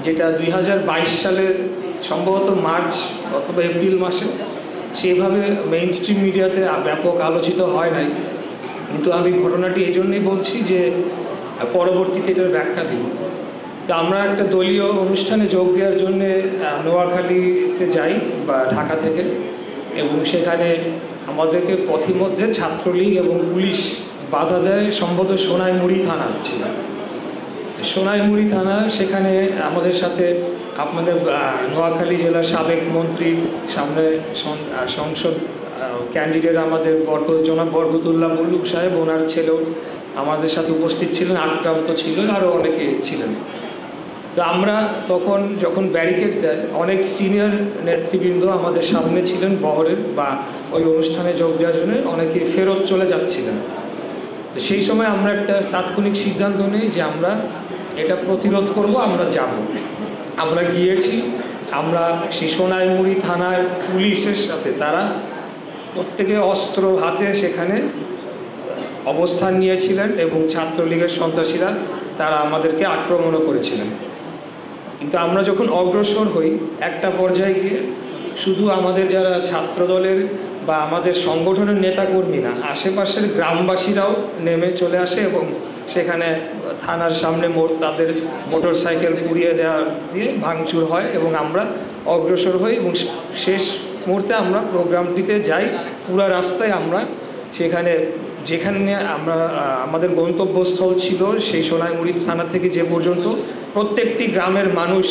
যেটা 2022 সালের সম্ভবত মার্চ অথবা এপ্রিল মাসে সেইভাবে মেইন স্ট্রিম মিডিয়াতে ব্যাপক আলোচিত হয় নাই। কিন্তু আমি ঘটনাটি এই জন্যই বলছি যে পরবর্তীতে এটার ব্যাখ্যা দিব। তো আমরা একটা দলীয় অনুষ্ঠানে যোগ দেওয়ার জন্যে নোয়াখালীতে যাই বা ঢাকা থেকে, এবং সেখানে আমাদেরকে পথিমধ্যে ছাত্রলীগ এবং পুলিশ বাধা দেয়। সম্ভবত সোনাইমুড়ি থানা ছিল। সোনাইমুড়ি থানা, সেখানে আমাদের সাথে আপনাদের নোয়াখালী জেলার সাবেক মন্ত্রী, সামনে সংসদ ক্যান্ডিডেট আমাদের জনাব বরকতুল্লাহ মুল্লুক সাহেব, ওনার ছেলেও আমাদের সাথে উপস্থিত ছিলেন, আক্রান্ত ছিলেন, আরও অনেকে ছিলেন। তো আমরা তখন যখন ব্যারিকেড দেয়, অনেক সিনিয়র নেতৃবৃন্দ আমাদের সামনে ছিলেন বহরের বা ওই অনুষ্ঠানে যোগ দেওয়ার জন্য, অনেকে ফেরত চলে যাচ্ছিলেন। তো সেই সময় আমরা একটা তাৎক্ষণিক সিদ্ধান্ত নিই যে আমরা এটা প্রতিরোধ করব, আমরা যাব। আমরা গিয়েছি। আমরা সেই সোনাইমুড়ি থানার পুলিশের সাথে, তারা প্রত্যেকে অস্ত্র হাতে সেখানে অবস্থান নিয়েছিলেন এবং ছাত্রলীগের সন্ত্রাসীরা তারা আমাদেরকে আক্রমণও করেছিলেন। কিন্তু আমরা যখন অগ্রসর হই, একটা পর্যায়ে গিয়ে শুধু আমাদের যারা ছাত্রদলের বা আমাদের সংগঠনের নেতাকর্মী না, আশেপাশের গ্রামবাসীরাও নেমে চলে আসে এবং সেখানে থানার সামনে তাদের মোটর সাইকেল পুড়িয়ে দেওয়া দিয়ে ভাঙচুর হয় এবং আমরা অগ্রসর হই এবং শেষ মুহূর্তে আমরা প্রোগ্রামটিতে যাই। পুরো রাস্তায় আমরা সেখানে যেখানে আমরা আমাদের গন্তব্যস্থল ছিল সেই সোনাইমুড়ি থানা থেকে যে পর্যন্ত প্রত্যেকটি গ্রামের মানুষ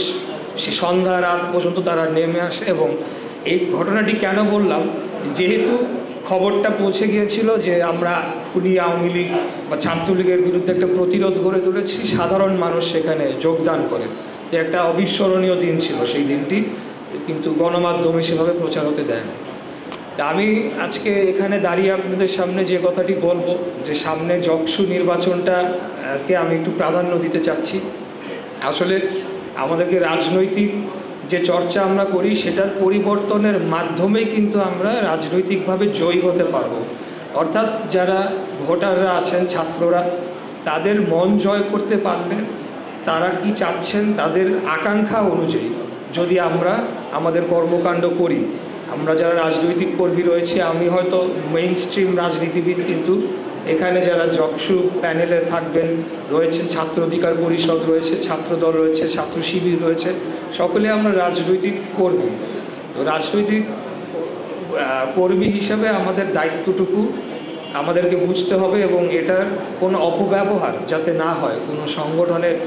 সে সন্ধ্যা রাত পর্যন্ত তারা নেমে আসে। এবং এই ঘটনাটি কেন বললাম, যেহেতু খবরটা পৌঁছে গিয়েছিল যে আমরা খুনি আওয়ামী লীগ বা ছাত্রলীগের বিরুদ্ধে একটা প্রতিরোধ গড়ে তুলেছি, সাধারণ মানুষ সেখানে যোগদান করে। যে একটা অবিস্মরণীয় দিন ছিল সেই দিনটি, কিন্তু গণমাধ্যমে সেভাবে প্রচার হতে দেয় না। তা আমি আজকে এখানে দাঁড়িয়ে আপনাদের সামনে যে কথাটি বলবো, যে সামনে যকসু নির্বাচনটাকে আমি একটু প্রাধান্য দিতে চাচ্ছি। আসলে আমাদেরকে রাজনৈতিক যে চর্চা আমরা করি, সেটার পরিবর্তনের মাধ্যমেই কিন্তু আমরা রাজনৈতিকভাবে জয়ী হতে পারবো। অর্থাৎ যারা ভোটাররা আছেন, ছাত্ররা, তাদের মন জয় করতে পারলে তারা কি চাচ্ছেন তাদের আকাঙ্ক্ষা অনুযায়ী যদি আমরা আমাদের কর্মকাণ্ড করি, আমরা যারা রাজনৈতিক কর্মী রয়েছে, আমি হয়তো মেইন স্ট্রিম রাজনীতিবিদ, কিন্তু এখানে যারা যকসু প্যানেলে থাকবেন রয়েছেন, ছাত্র অধিকার পরিষদ রয়েছে, ছাত্রদল রয়েছে, ছাত্র শিবির রয়েছে, সকলে আমরা রাজনৈতিক কর্মী। তো রাজনৈতিক কর্মী হিসাবে আমাদের দায়িত্বটুকু আমাদেরকে বুঝতে হবে এবং এটার কোনো অপব্যবহার যাতে না হয় কোনো সংগঠনের,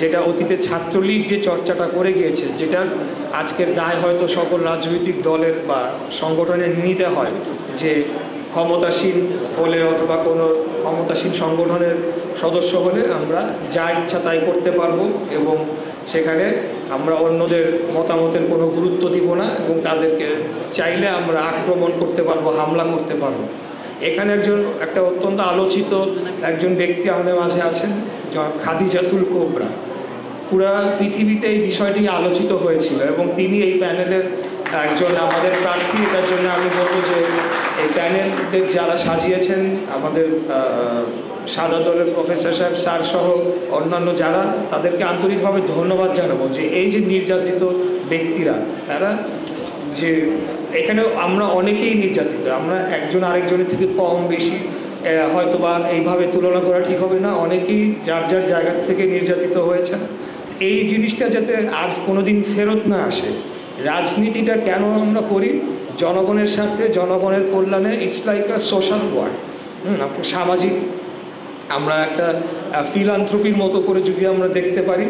যেটা অতীতে ছাত্রলীগ যে চর্চাটা করে গিয়েছে, যেটার আজকের দায় হয়তো সকল রাজনৈতিক দলের বা সংগঠনের নিতে হয়, যে ক্ষমতাসীন হলে অথবা কোনো ক্ষমতাসীন সংগঠনের সদস্য হলে আমরা যা ইচ্ছা তাই করতে পারবো এবং সেখানে আমরা অন্যদের মতামতের কোনো গুরুত্ব দিব না এবং তাদেরকে চাইলে আমরা আক্রমণ করতে পারবো, হামলা করতে পারবো। এখানে একটা অত্যন্ত আলোচিত একজন ব্যক্তি আমাদের মাঝে আছেন, খাদিজাতুল কোবরা। পুরা পৃথিবীতে এই বিষয়টি আলোচিত হয়েছিল এবং তিনি এই প্যানেলের একজন আমাদের প্রার্থী। এটার জন্য আমি বলবো যে এই প্যানেলের যারা সাজিয়েছেন, আমাদের সাদা দলের প্রফেসর সাহেব স্যার সহ অন্যান্য যারা, তাদেরকে আন্তরিকভাবে ধন্যবাদ জানাবো যে এই যে নির্যাতিত ব্যক্তিরা, তারা যে এখানে আমরা অনেকেই নির্যাতিত, আমরা একজন আরেকজনের থেকে কম বেশি হয়তো বা এইভাবে তুলনা করা ঠিক হবে না, অনেকেই যার যার জায়গা থেকে নির্যাতিত হয়েছেন। এই জিনিসটা যাতে আর কোনোদিন ফেরত না আসে। রাজনীতিটা কেন আমরা করি? জনগণের স্বার্থে, জনগণের কল্যাণে। It's like a social work, সামাজিক। আমরা একটা ফিলান্থ্রপির মতো করে যদি আমরা দেখতে পারি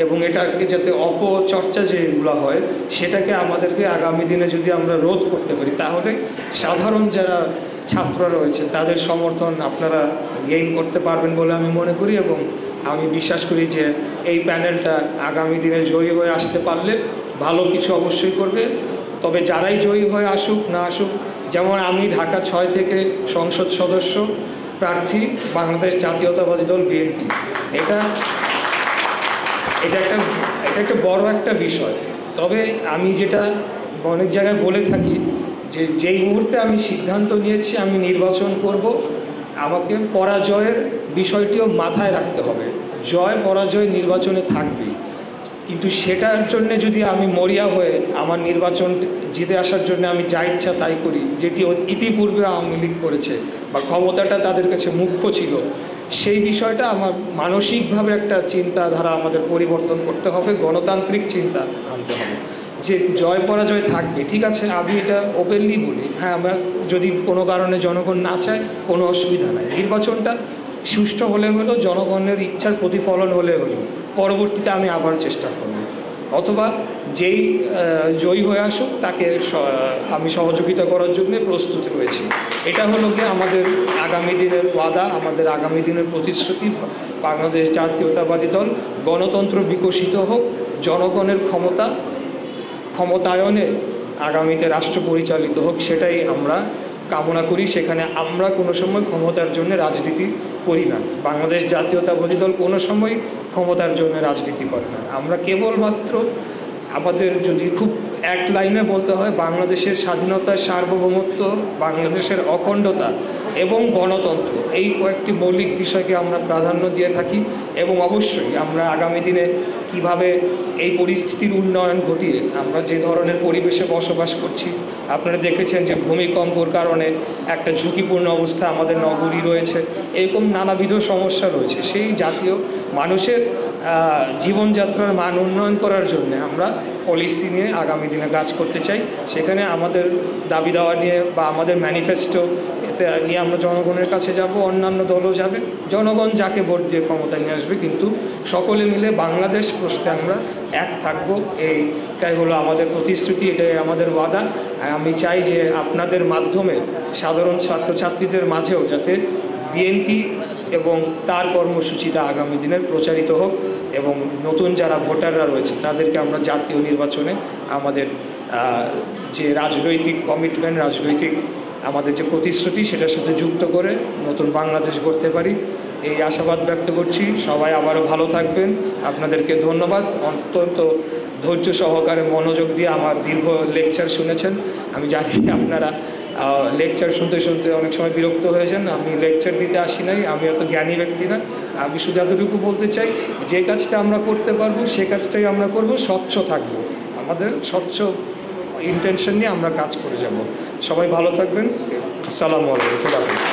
এবং এটাকে যাতে অপচর্চা যেগুলো হয় সেটাকে আমাদেরকে আগামী দিনে যদি আমরা রোধ করতে পারি, তাহলে সাধারণ যারা ছাত্ররা রয়েছে তাদের সমর্থন আপনারা গেইন করতে পারবেন বলে আমি মনে করি এবং আমি বিশ্বাস করি যে এই প্যানেলটা আগামী দিনে জয়ী হয়ে আসতে পারলে ভালো কিছু অবশ্যই করবে। তবে যারাই জয়ী হয়ে আসুক না আসুক, যেমন আমি ঢাকা 6 থেকে সংসদ সদস্য প্রার্থী বাংলাদেশ জাতীয়তাবাদী দল বিএনপি, এটা একটা বড় একটা বিষয়। তবে আমি যেটা অনেক জায়গায় বলে থাকি যে যেই মুহূর্তে আমি সিদ্ধান্ত নিয়েছি আমি নির্বাচন করব, আমাকে পরাজয়ের বিষয়টিও মাথায় রাখতে হবে। জয় পরাজয় নির্বাচনে থাকবে, কিন্তু সেটার জন্য যদি আমি মরিয়া হয়ে আমার নির্বাচন জিতে আসার জন্য আমি যা ইচ্ছা তাই করি, যেটি ইতিপূর্বে আওয়ামী লীগ করেছে বা ক্ষমতাটা তাদের কাছে মুখ্য ছিল, সেই বিষয়টা আমার মানসিকভাবে একটা চিন্তাধারা আমাদের পরিবর্তন করতে হবে, গণতান্ত্রিক চিন্তা আনতে হবে। যে জয় পরাজয় থাকবে, ঠিক আছে, আমি এটা ওপেনলি বলি, হ্যাঁ, আমরা যদি কোনো কারণে জনগণ না চায় কোনো অসুবিধা নাই, নির্বাচনটা সুষ্ঠু হলে হলো, জনগণের ইচ্ছার প্রতিফলন হলে হলো, পরবর্তীতে আমি আবার চেষ্টা করব, অথবা যেই জয়ী হয়ে আসুক তাকে আমি সহযোগিতা করার জন্য প্রস্তুত রয়েছি। এটা হলো গিয়ে আমাদের আগামী দিনের ওয়াদা, আমাদের আগামী দিনের প্রতিশ্রুতি। বাংলাদেশ জাতীয়তাবাদী দল গণতন্ত্র বিকশিত হোক, জনগণের ক্ষমতায়নে আগামীতে রাষ্ট্র পরিচালিত হোক, সেটাই আমরা কামনা করি। সেখানে আমরা কোনো সময় ক্ষমতার জন্য রাজনীতি করি না। বাংলাদেশ জাতীয়তাবাদী দল কোনো সময় ক্ষমতার জন্য রাজনীতি করে না। আমরা কেবলমাত্র আমাদের যদি খুব এক লাইনে বলতে হয়, বাংলাদেশের স্বাধীনতা, সার্বভৌমত্ব, বাংলাদেশের অখণ্ডতা এবং গণতন্ত্র, এই কয়েকটি মৌলিক বিষয়কে আমরা প্রাধান্য দিয়ে থাকি। এবং অবশ্যই আমরা আগামী দিনে কিভাবে এই পরিস্থিতির উন্নয়ন ঘটিয়ে আমরা যে ধরনের পরিবেশে বসবাস করছি, আপনারা দেখেছেন যে ভূমিকম্পর কারণে একটা ঝুঁকিপূর্ণ অবস্থা আমাদের নগরী রয়েছে, এরকম নানাবিধ সমস্যা রয়েছে। সেই জাতীয় মানুষের জীবনযাত্রার মান উন্নয়ন করার জন্য আমরা পলিসি নিয়ে আগামী দিনে কাজ করতে চাই। সেখানে আমাদের দাবি দেওয়া নিয়ে বা আমাদের ম্যানিফেস্টো এতে নিয়ে আমরা জনগণের কাছে যাব, অন্যান্য দলও যাবে, জনগণ যাকে ভোট দিয়ে ক্ষমতায় নিয়ে আসবে, কিন্তু সকলে মিলে বাংলাদেশ প্রশ্নে আমরা এক থাকবো, এইটাই হলো আমাদের প্রতিশ্রুতি, এটাই আমাদের ওয়াদা। আর আমি চাই যে আপনাদের মাধ্যমে সাধারণ ছাত্রছাত্রীদের মাঝেও যাতে বিএনপি এবং তার কর্মসূচিটা আগামী দিনের প্রচারিত হোক, এবং নতুন যারা ভোটাররা রয়েছে তাদেরকে আমরা জাতীয় নির্বাচনে আমাদের যে রাজনৈতিক কমিটমেন্ট, রাজনৈতিক আমাদের যে প্রতিশ্রুতি, সেটার সাথে যুক্ত করে নতুন বাংলাদেশ গড়তে পারি, এই আশাবাদ ব্যক্ত করছি। সবাই আবারও ভালো থাকবেন, আপনাদেরকে ধন্যবাদ। অত্যন্ত ধৈর্য সহকারে মনোযোগ দিয়ে আমার দীর্ঘ লেকচার শুনেছেন। আমি জানি আপনারা লেকচার শুনতে শুনতে অনেক সময় বিরক্ত হয়ে যান। আমি লেকচার দিতে আসি নাই, আমি অত জ্ঞানী ব্যক্তি না। আমি শুধু এতটুকু বলতে চাই, যে কাজটা আমরা করতে পারবো সে কাজটাই আমরা করব, স্বচ্ছ থাকবো, আমাদের স্বচ্ছ ইন্টেনশন নিয়ে আমরা কাজ করে যাব। সবাই ভালো থাকবেন। আসসালামু আলাইকুম।